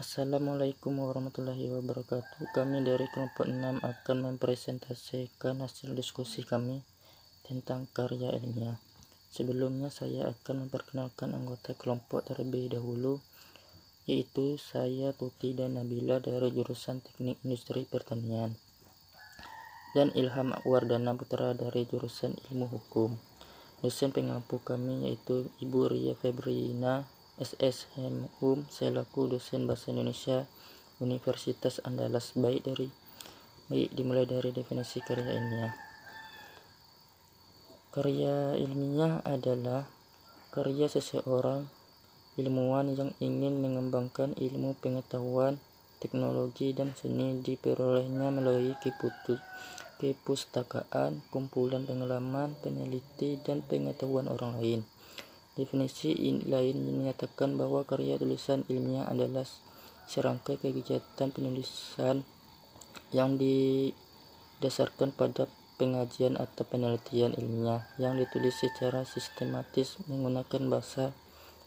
Assalamualaikum warahmatullahi wabarakatuh. Kami dari kelompok 6 akan mempresentasikan hasil diskusi kami tentang karya ilmiah. Sebelumnya saya akan memperkenalkan anggota kelompok terlebih dahulu, yaitu saya Tuti dan Nabila dari jurusan Teknik Industri Pertanian, dan Ilham Wardana Putra dari jurusan Ilmu Hukum. Dosen pengampu kami yaitu Ibu Ria Febrina SSMUM selaku dosen Bahasa Indonesia Universitas Andalas. Baik dimulai dari definisi karya ilmiah. Karya ilmiah adalah karya seseorang ilmuwan yang ingin mengembangkan ilmu pengetahuan, teknologi, dan seni diperolehnya melalui kepustakaan, kumpulan pengalaman, peneliti, dan pengetahuan orang lain. Definisi lain menyatakan bahwa karya tulisan ilmiah adalah serangkai kegiatan penulisan yang didasarkan pada pengajian atau penelitian ilmiah yang ditulis secara sistematis menggunakan bahasa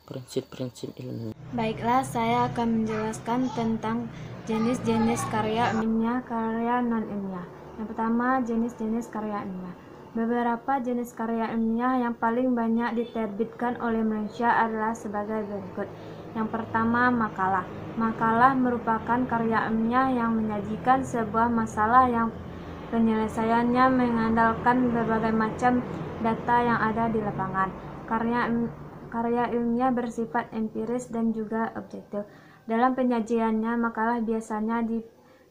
prinsip-prinsip ilmiah. Baiklah, saya akan menjelaskan tentang jenis-jenis karya ilmiah, karya non-ilmiah. Yang pertama, jenis-jenis karya ilmiah. Beberapa jenis karya ilmiah yang paling banyak diterbitkan oleh Malaysia adalah sebagai berikut. Yang pertama, makalah. Makalah merupakan karya ilmiah yang menyajikan sebuah masalah yang penyelesaiannya mengandalkan berbagai macam data yang ada di lapangan. Karya ilmiah bersifat empiris dan juga objektif. Dalam penyajiannya, makalah biasanya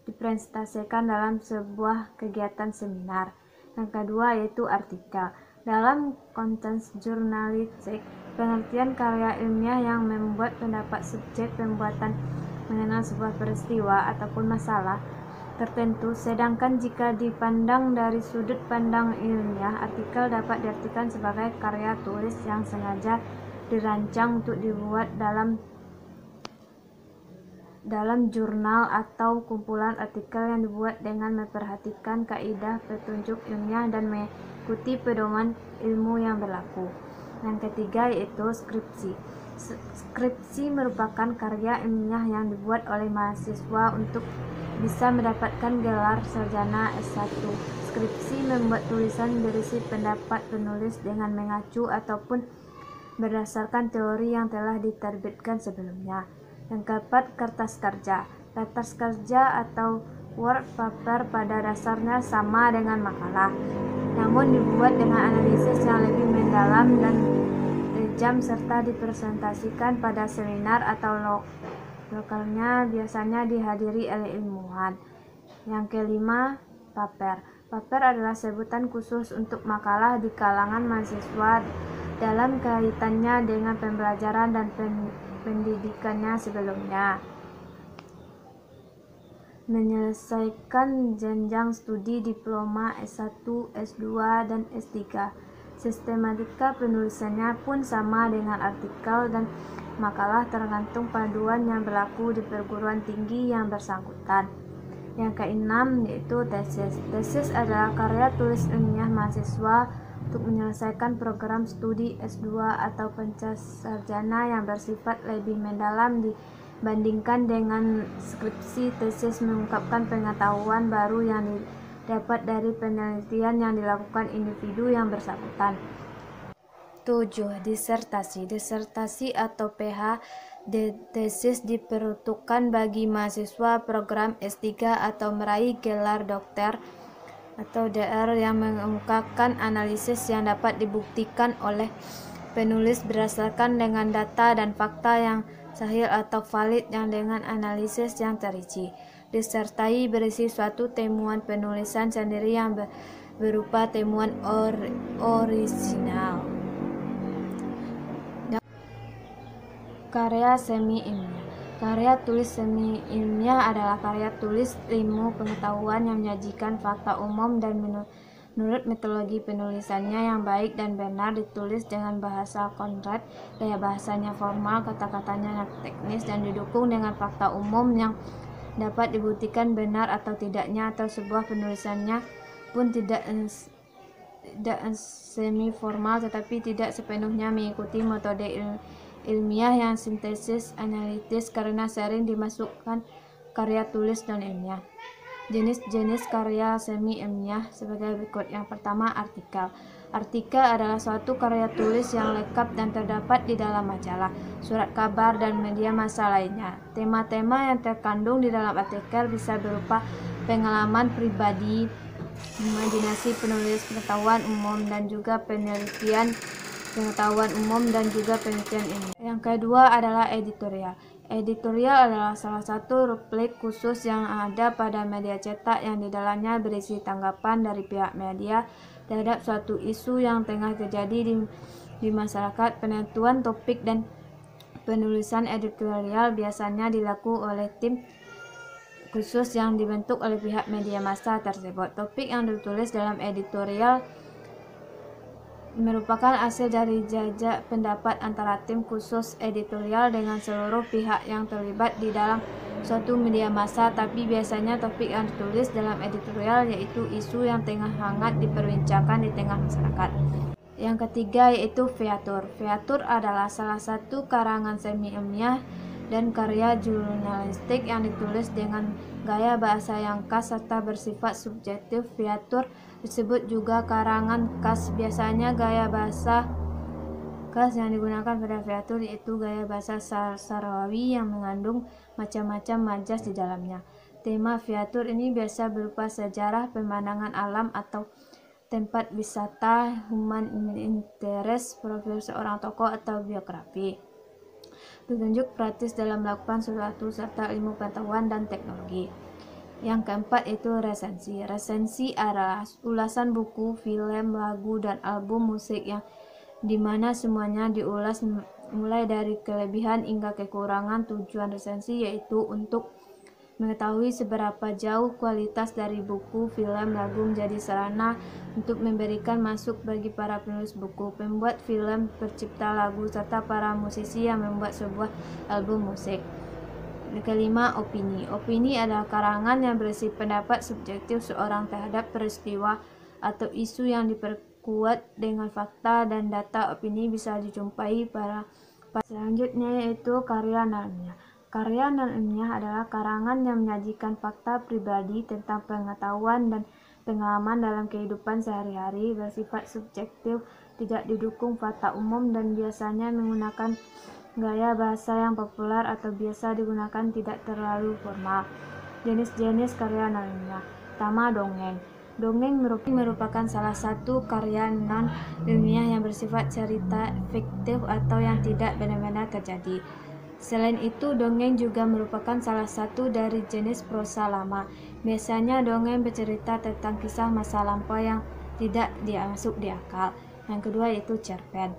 dipresentasikan dalam sebuah kegiatan seminar. Yang kedua yaitu artikel. Dalam konteks jurnalistik, pengertian karya ilmiah yang membuat pendapat subjek pembuatan mengenal sebuah peristiwa ataupun masalah tertentu. Sedangkan jika dipandang dari sudut pandang ilmiah, artikel dapat diartikan sebagai karya tulis yang sengaja dirancang untuk dibuat dalam jurnal atau kumpulan artikel yang dibuat dengan memperhatikan kaidah petunjuk ilmiah dan mengikuti pedoman ilmu yang berlaku. Yang ketiga yaitu skripsi. Skripsi merupakan karya ilmiah yang dibuat oleh mahasiswa untuk bisa mendapatkan gelar sarjana S1. Skripsi membuat tulisan berisi pendapat penulis dengan mengacu ataupun berdasarkan teori yang telah diterbitkan sebelumnya. Yang keempat, kertas kerja. Kertas kerja atau work paper pada dasarnya sama dengan makalah, namun dibuat dengan analisis yang lebih mendalam dan tajam serta dipresentasikan pada seminar atau lokalnya, biasanya dihadiri oleh ilmuwan. Yang kelima, paper. Paper adalah sebutan khusus untuk makalah di kalangan mahasiswa dalam kaitannya dengan pembelajaran dan pendidikannya sebelumnya. Menyelesaikan jenjang studi diploma S1, S2, dan S3. Sistematika penulisannya pun sama dengan artikel dan makalah tergantung paduan yang berlaku di perguruan tinggi yang bersangkutan. Yang keenam yaitu tesis. Tesis adalah karya tulis ilmiah mahasiswa untuk menyelesaikan program studi S2 atau pencasarjana yang bersifat lebih mendalam dibandingkan dengan skripsi. Tesis mengungkapkan pengetahuan baru yang didapat dari penelitian yang dilakukan individu yang bersangkutan. 7. Disertasi. Disertasi atau PH tesis diperuntukkan bagi mahasiswa program S3 atau meraih gelar dokter atau DR yang mengungkapkan analisis yang dapat dibuktikan oleh penulis berdasarkan dengan data dan fakta yang sahih atau valid yang dengan analisis yang terrinci, disertai berisi suatu temuan penulisan sendiri yang berupa temuan orisinal. Karya semi ilmiah. Karya tulis semi ilmiah adalah karya tulis ilmu pengetahuan yang menyajikan fakta umum dan menurut metodologi penulisannya yang baik dan benar, ditulis dengan bahasa konkret, gaya bahasanya formal, kata-katanya yang teknis, dan didukung dengan fakta umum yang dapat dibuktikan benar atau tidaknya, atau sebuah penulisannya pun tidak semi formal tetapi tidak sepenuhnya mengikuti metode ilmiah yang sintesis analitis karena sering dimasukkan karya tulis dan ilmiah. Jenis-jenis karya semi ilmiah sebagai berikut. Yang pertama, artikel. Artikel adalah suatu karya tulis yang lengkap dan terdapat di dalam majalah, surat kabar, dan media massa lainnya. Tema-tema yang terkandung di dalam artikel bisa berupa pengalaman pribadi, imajinasi penulis, pengetahuan umum, dan juga penelitian pengetahuan umum dan juga penelitian ilmiah. Yang kedua adalah editorial. Editorial adalah salah satu replik khusus yang ada pada media cetak yang di dalamnya berisi tanggapan dari pihak media terhadap suatu isu yang tengah terjadi di masyarakat. Penentuan topik dan penulisan editorial biasanya dilakukan oleh tim khusus yang dibentuk oleh pihak media massa tersebut. Topik yang ditulis dalam editorial merupakan hasil dari jajak pendapat antara tim khusus editorial dengan seluruh pihak yang terlibat di dalam suatu media massa, tapi biasanya topik yang ditulis dalam editorial yaitu isu yang tengah hangat diperbincangkan di tengah masyarakat. Yang ketiga yaitu featur. Featur adalah salah satu karangan semi ilmiah dan karya jurnalistik yang ditulis dengan gaya bahasa yang khas serta bersifat subjektif. Featur disebut juga karangan khas. Biasanya gaya bahasa khas yang digunakan pada featur yaitu gaya bahasa Sarawi yang mengandung macam-macam majas di dalamnya. Tema featur ini biasa berupa sejarah, pemandangan alam atau tempat wisata, human interest, profil seorang tokoh atau biografi, petunjuk praktis dalam melakukan sesuatu serta ilmu pengetahuan dan teknologi. Yang keempat itu resensi. Resensi adalah ulasan buku, film, lagu, dan album musik yang dimana semuanya diulas mulai dari kelebihan hingga kekurangan. Tujuan resensi yaitu untuk mengetahui seberapa jauh kualitas dari buku, film, lagu menjadi sarana untuk memberikan masuk bagi para penulis buku, pembuat film, pencipta lagu, serta para musisi yang membuat sebuah album musik. Kelima, opini. Opini adalah karangan yang berisi pendapat subjektif seorang terhadap peristiwa atau isu yang diperkuat dengan fakta dan data. Opini bisa dijumpai pada selanjutnya yaitu karya non-ilmiah. Karya non-ilmiah adalah karangan yang menyajikan fakta pribadi tentang pengetahuan dan pengalaman dalam kehidupan sehari-hari, bersifat subjektif, tidak didukung fakta umum, dan biasanya menggunakan gaya bahasa yang populer atau biasa digunakan tidak terlalu formal. Jenis-jenis karya non-ilmiah. Pertama, dongeng. Dongeng merupakan salah satu karya non-ilmiah yang bersifat cerita fiktif atau yang tidak benar-benar terjadi. Selain itu, dongeng juga merupakan salah satu dari jenis prosa lama. Biasanya dongeng bercerita tentang kisah masa lampau yang tidak masuk di akal. Yang kedua yaitu cerpen.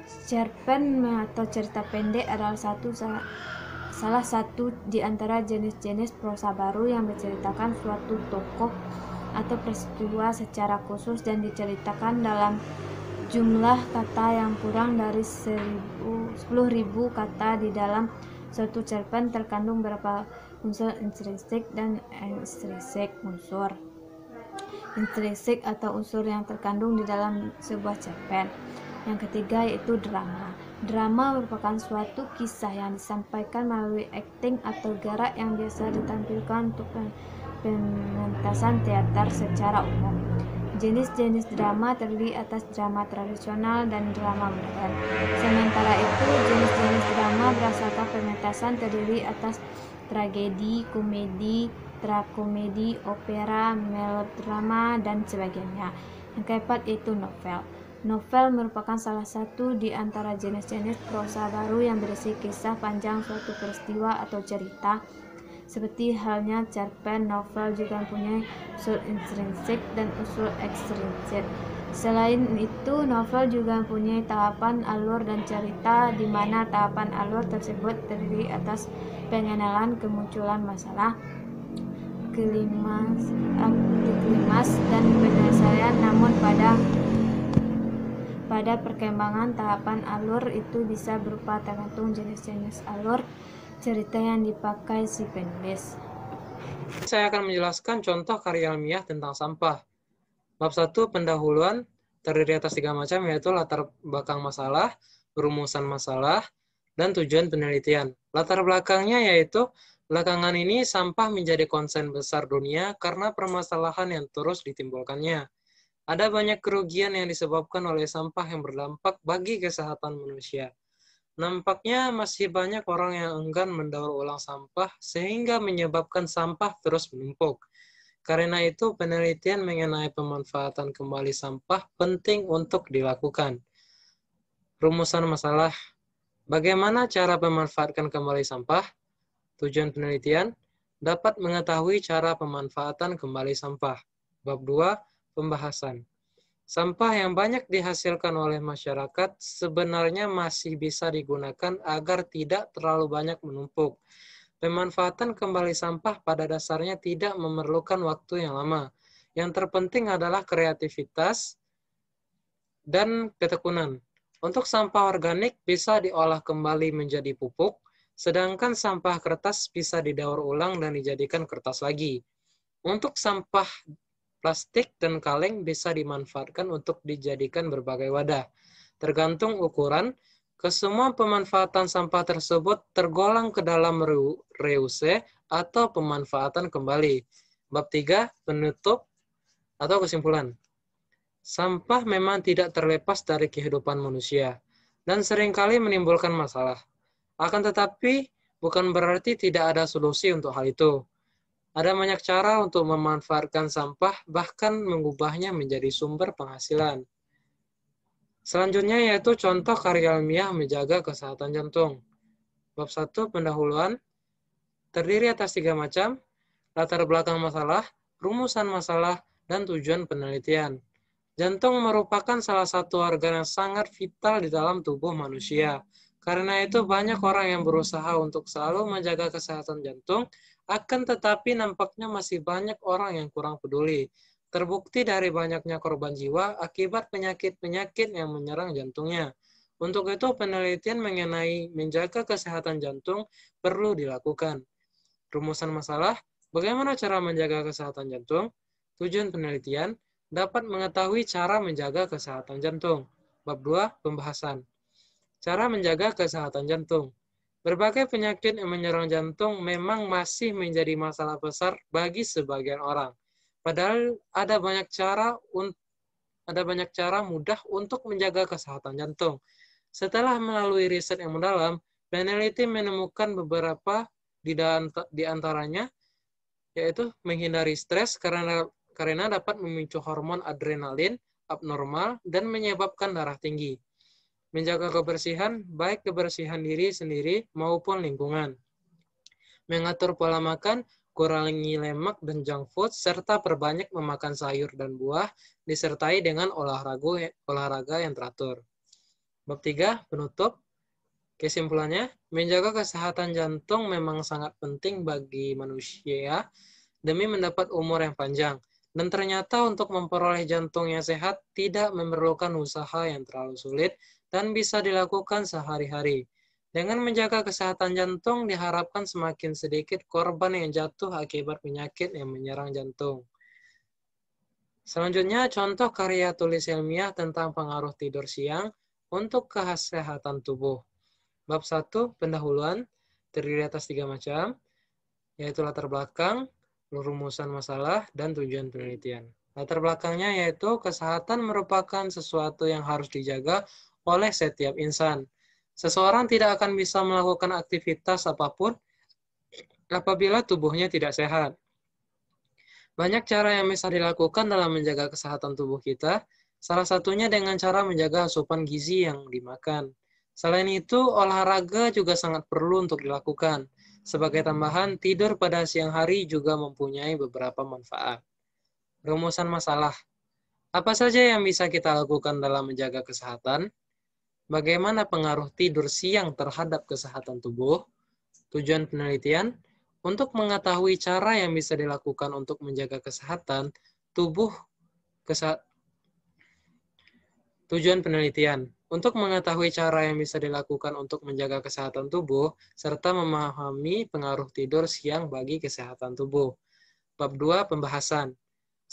Cerpen atau cerita pendek adalah salah satu di antara jenis-jenis prosa baru yang menceritakan suatu tokoh atau peristiwa secara khusus dan diceritakan dalam jumlah kata yang kurang dari 10.000 kata. Di dalam suatu cerpen terkandung beberapa unsur intrinsik dan ekstrinsik. Unsur intrinsik atau unsur yang terkandung di dalam sebuah cerpen. Yang ketiga yaitu drama. Drama merupakan suatu kisah yang disampaikan melalui akting atau gerak yang biasa ditampilkan untuk pementasan teater secara umum. Jenis-jenis drama terdiri atas drama tradisional dan drama modern. Sementara itu, jenis-jenis drama berdasarkan pementasan terdiri atas tragedi, komedi, trakomedi, opera, melodrama, dan sebagainya. Yang keempat yaitu novel. Novel merupakan salah satu di antara jenis-jenis prosa baru yang berisi kisah panjang suatu peristiwa atau cerita. Seperti halnya cerpen, novel juga mempunyai unsur intrinsik dan unsur ekstrinsik. Selain itu, novel juga mempunyai tahapan, alur, dan cerita, di mana tahapan alur tersebut terdiri atas pengenalan, kemunculan masalah, klimaks, dan penyelesaian. Namun pada perkembangan tahapan alur itu bisa berupa tergantung jenis-jenis alur cerita yang dipakai si penulis. Saya akan menjelaskan contoh karya ilmiah tentang sampah. Bab 1, pendahuluan, terdiri atas 3 macam, yaitu latar belakang masalah, perumusan masalah, dan tujuan penelitian. Latar belakangnya yaitu, belakangan ini sampah menjadi konsen besar dunia karena permasalahan yang terus ditimbulkannya. Ada banyak kerugian yang disebabkan oleh sampah yang berdampak bagi kesehatan manusia. Nampaknya masih banyak orang yang enggan mendaur ulang sampah sehingga menyebabkan sampah terus menumpuk. Karena itu, penelitian mengenai pemanfaatan kembali sampah penting untuk dilakukan. Rumusan masalah. Bagaimana cara memanfaatkan kembali sampah? Tujuan penelitian, dapat mengetahui cara pemanfaatan kembali sampah. Bab 2, pembahasan. Sampah yang banyak dihasilkan oleh masyarakat sebenarnya masih bisa digunakan agar tidak terlalu banyak menumpuk. Pemanfaatan kembali sampah pada dasarnya tidak memerlukan waktu yang lama. Yang terpenting adalah kreativitas dan ketekunan. Untuk sampah organik bisa diolah kembali menjadi pupuk, sedangkan sampah kertas bisa didaur ulang dan dijadikan kertas lagi. Untuk sampah plastik dan kaleng bisa dimanfaatkan untuk dijadikan berbagai wadah. Tergantung ukuran, kesemua pemanfaatan sampah tersebut tergolong ke dalam reuse atau pemanfaatan kembali. Bab 3, penutup atau kesimpulan. Sampah memang tidak terlepas dari kehidupan manusia dan seringkali menimbulkan masalah. Akan tetapi, bukan berarti tidak ada solusi untuk hal itu. Ada banyak cara untuk memanfaatkan sampah, bahkan mengubahnya menjadi sumber penghasilan. Selanjutnya yaitu contoh karya ilmiah menjaga kesehatan jantung. Bab 1, pendahuluan, terdiri atas 3 macam, latar belakang masalah, rumusan masalah, dan tujuan penelitian. Jantung merupakan salah satu organ yang sangat vital di dalam tubuh manusia. Karena itu banyak orang yang berusaha untuk selalu menjaga kesehatan jantung, akan tetapi nampaknya masih banyak orang yang kurang peduli. Terbukti dari banyaknya korban jiwa akibat penyakit-penyakit yang menyerang jantungnya. Untuk itu penelitian mengenai menjaga kesehatan jantung perlu dilakukan. Rumusan masalah, bagaimana cara menjaga kesehatan jantung? Tujuan penelitian, dapat mengetahui cara menjaga kesehatan jantung. Bab 2, pembahasan. Cara menjaga kesehatan jantung. Berbagai penyakit yang menyerang jantung memang masih menjadi masalah besar bagi sebagian orang. Padahal ada banyak cara mudah untuk menjaga kesehatan jantung. Setelah melalui riset yang mendalam, peneliti menemukan beberapa di antaranya, yaitu menghindari stres karena dapat memicu hormon adrenalin abnormal dan menyebabkan darah tinggi. Menjaga kebersihan, baik kebersihan diri sendiri maupun lingkungan. Mengatur pola makan, kurangi lemak dan junk food, serta perbanyak memakan sayur dan buah, disertai dengan olahraga yang teratur. Bab 3, penutup. Kesimpulannya, menjaga kesehatan jantung memang sangat penting bagi manusia demi mendapat umur yang panjang. Dan ternyata untuk memperoleh jantung yang sehat tidak memerlukan usaha yang terlalu sulit dan bisa dilakukan sehari-hari. Dengan menjaga kesehatan jantung, diharapkan semakin sedikit korban yang jatuh akibat penyakit yang menyerang jantung. Selanjutnya, contoh karya tulis ilmiah tentang pengaruh tidur siang untuk kesehatan tubuh. Bab 1, pendahuluan, terdiri atas 3 macam, yaitu latar belakang, rumusan masalah, dan tujuan penelitian. Latar belakangnya yaitu kesehatan merupakan sesuatu yang harus dijaga oleh setiap insan. Seseorang tidak akan bisa melakukan aktivitas apapun apabila tubuhnya tidak sehat. Banyak cara yang bisa dilakukan dalam menjaga kesehatan tubuh kita, salah satunya dengan cara menjaga asupan gizi yang dimakan. Selain itu, olahraga juga sangat perlu untuk dilakukan. Sebagai tambahan, tidur pada siang hari juga mempunyai beberapa manfaat. Rumusan masalah. Apa saja yang bisa kita lakukan dalam menjaga kesehatan? Bagaimana pengaruh tidur siang terhadap kesehatan tubuh? Tujuan penelitian, untuk mengetahui cara yang bisa dilakukan untuk menjaga kesehatan tubuh. Tujuan penelitian, untuk mengetahui cara yang bisa dilakukan untuk menjaga kesehatan tubuh, serta memahami pengaruh tidur siang bagi kesehatan tubuh. Bab 2, pembahasan.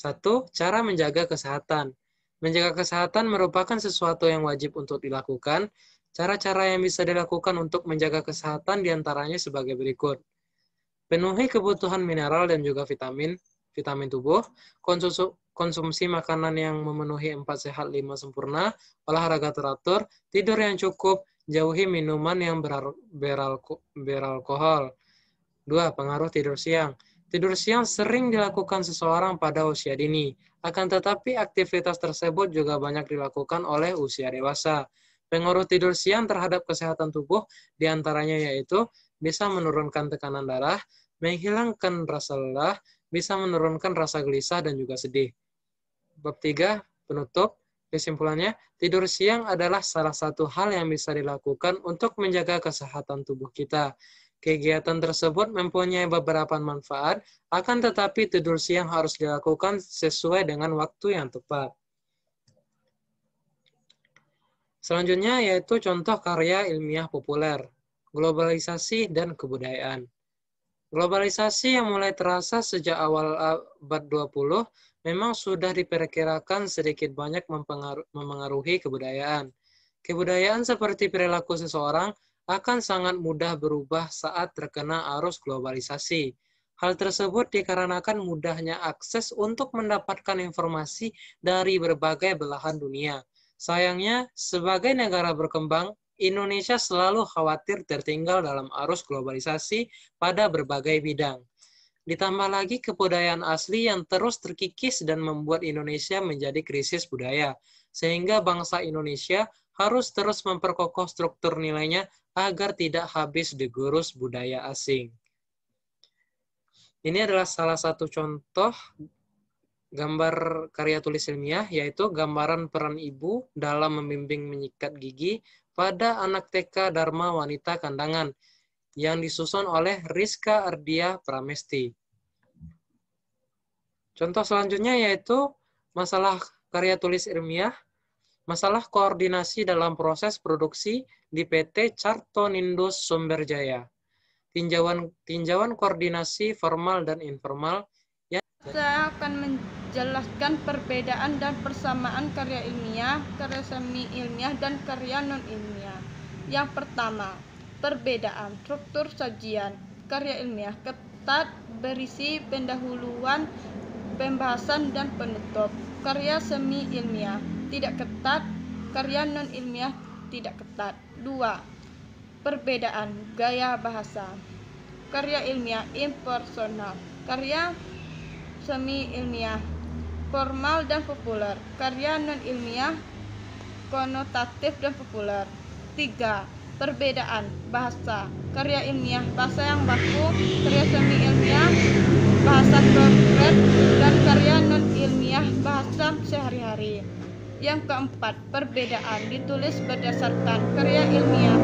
1. Cara menjaga kesehatan. Menjaga kesehatan merupakan sesuatu yang wajib untuk dilakukan, Cara-cara yang bisa dilakukan untuk menjaga kesehatan diantaranya sebagai berikut. Penuhi kebutuhan mineral dan juga vitamin tubuh, konsumsi makanan yang memenuhi 4 sehat 5 sempurna, olahraga teratur, tidur yang cukup, jauhi minuman yang beralkohol. 2. Pengaruh tidur siang. Tidur siang sering dilakukan seseorang pada usia dini, akan tetapi aktivitas tersebut juga banyak dilakukan oleh usia dewasa. Pengaruh tidur siang terhadap kesehatan tubuh diantaranya yaitu bisa menurunkan tekanan darah, menghilangkan rasa lelah, bisa menurunkan rasa gelisah dan juga sedih. Bab 3, penutup. Kesimpulannya, tidur siang adalah salah satu hal yang bisa dilakukan untuk menjaga kesehatan tubuh kita. Kegiatan tersebut mempunyai beberapa manfaat, akan tetapi tidur siang harus dilakukan sesuai dengan waktu yang tepat. Selanjutnya yaitu contoh karya ilmiah populer, globalisasi dan kebudayaan. Globalisasi yang mulai terasa sejak awal abad 20 memang sudah diperkirakan sedikit banyak memengaruhi kebudayaan. Kebudayaan seperti perilaku seseorang akan sangat mudah berubah saat terkena arus globalisasi. Hal tersebut dikarenakan mudahnya akses untuk mendapatkan informasi dari berbagai belahan dunia. Sayangnya, sebagai negara berkembang, Indonesia selalu khawatir tertinggal dalam arus globalisasi pada berbagai bidang. Ditambah lagi kebudayaan asli yang terus terkikis dan membuat Indonesia menjadi krisis budaya, sehingga bangsa Indonesia harus terus memperkokoh struktur nilainya agar tidak habis digurus budaya asing. Ini adalah salah satu contoh gambar karya tulis ilmiah, yaitu gambaran peran ibu dalam membimbing menyikat gigi pada anak TK Dharma Wanita Kandangan, yang disusun oleh Rizka Ardia Pramesti. Contoh selanjutnya yaitu masalah karya tulis ilmiah, masalah koordinasi dalam proses produksi di PT Cartonindus Sumberjaya. Tinjauan koordinasi formal dan informal. Saya akan menjelaskan perbedaan dan persamaan karya ilmiah, karya semi ilmiah, dan karya non-ilmiah. Yang pertama, perbedaan struktur sajian. Karya ilmiah ketat, berisi pendahuluan, pembahasan, dan penutup. Karya semi ilmiah tidak ketat, karya non-ilmiah tidak ketat. 2. Perbedaan gaya bahasa. Karya ilmiah impersonal, karya semi ilmiah formal dan populer, karya non-ilmiah konotatif dan populer. 3. Perbedaan bahasa. Karya ilmiah bahasa yang baku, karya semi ilmiah bahasa konkret, dan karya non-ilmiah bahasa sehari-hari. Yang keempat, perbedaan ditulis berdasarkan karya ilmiah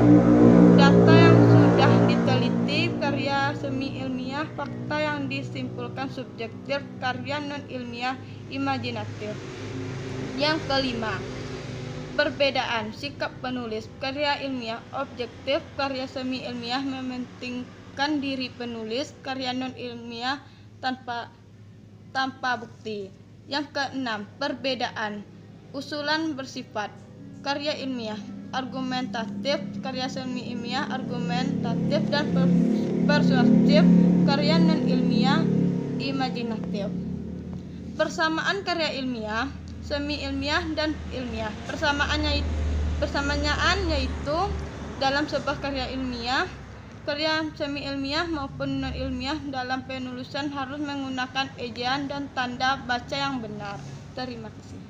data yang sudah diteliti, karya semi ilmiah fakta yang disimpulkan subjektif, karya non-ilmiah imajinatif. Yang kelima, perbedaan sikap penulis. Karya ilmiah objektif, karya semi ilmiah mementingkan diri penulis, karya non-ilmiah tanpa bukti. Yang keenam, perbedaan usulan bersifat. Karya ilmiah argumentatif, karya semi ilmiah argumentatif dan persuasif, karya non-ilmiah imajinatif. Persamaan karya ilmiah, semi ilmiah, dan ilmiah. Persamaan yaitu dalam sebuah karya ilmiah, karya semi ilmiah maupun non ilmiah dalam penulisan harus menggunakan ejaan dan tanda baca yang benar. Terima kasih.